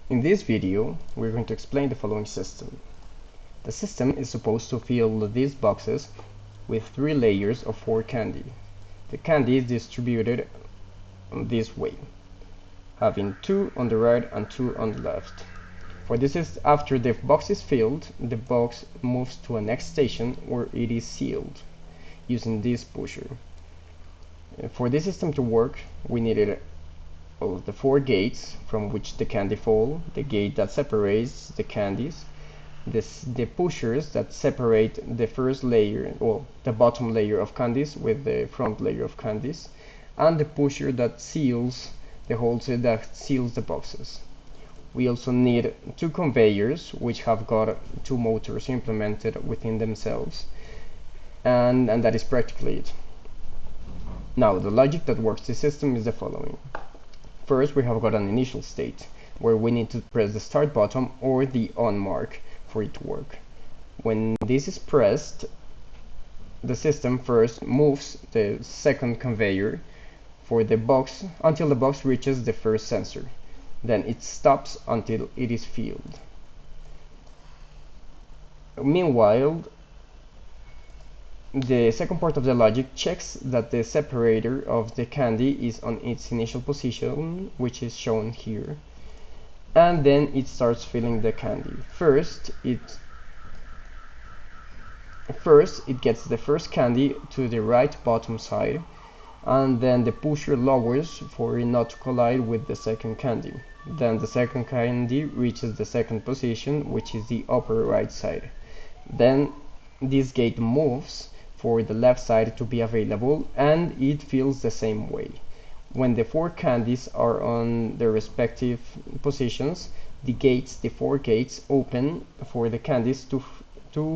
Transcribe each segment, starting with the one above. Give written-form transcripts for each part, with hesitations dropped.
In this video, we're going to explain the following system. The system is supposed to fill these boxes with 3 layers of 4 candy. The candy is distributed this way, having 2 on the right and 2 on the left. For this is after the box is filled, the box moves to a next station where it is sealed using this pusher. For this system to work, we needed the 4 gates from which the candy fall, the gate that separates the candies, the pushers that separate the first layer, well, the bottom layer of candies with the front layer of candies, and the pusher that seals the holes that seals the boxes. We also need 2 conveyors which have got 2 motors implemented within themselves, and that is practically it. Now, the logic that works this system is the following. First, we have got an initial state where we need to press the start button or the on mark for it to work. When this is pressed, the system first moves the second conveyor for the box until the box reaches the first sensor. Then it stops until it is filled. Meanwhile, the second part of the logic checks that the separator of the candy is on its initial position, which is shown here, and then it starts filling the candy. First it gets the first candy to the right bottom side, and then the pusher lowers for it not to collide with the second candy. Then the second candy reaches the second position, which is the upper right side. Then this gate moves for the left side to be available, and it fills the same way. When the 4 candies are on their respective positions, the 4 gates open for the candies to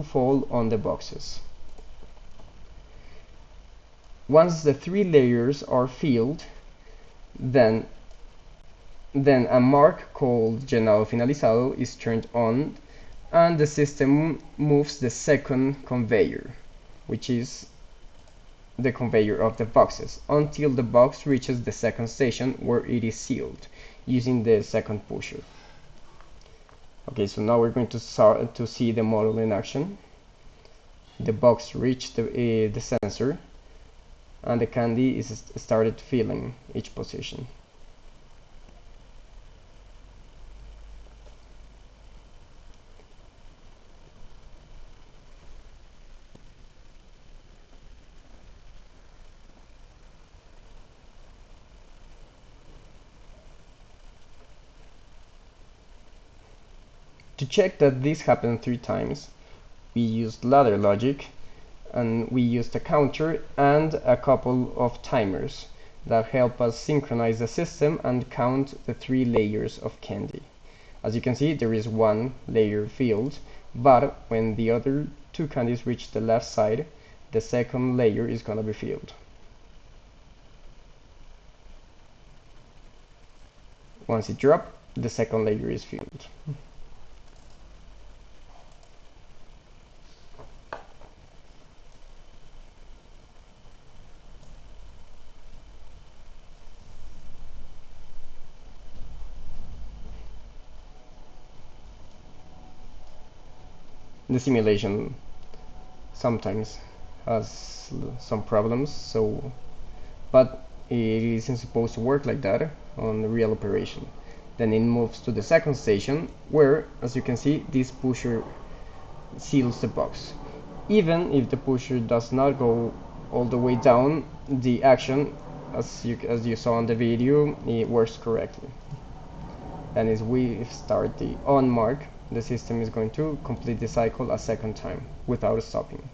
fall on the boxes. Once the 3 layers are filled, then a mark called llenado finalizado is turned on, and the system moves the second conveyor, which is the conveyor of the boxes, until the box reaches the second station where it is sealed using the second pusher. Okay, so now we're going to start to see the model in action. The box reached the sensor, and the candy is started filling each position. To check that this happened 3 times, we used ladder logic, and we used a counter and a couple of timers that help us synchronize the system and count the 3 layers of candy. As you can see, there is 1 layer filled, but when the other 2 candies reach the left side, the second layer is going to be filled. Once it drops, the second layer is filled. The simulation sometimes has some problems, but it isn't supposed to work like that on the real operation. Then it moves to the second station where, as you can see, this pusher seals the box. Even if the pusher does not go all the way down, the action, as you saw in the video, it works correctly. And as we start the on mark, the system is going to complete the cycle a second time without stopping.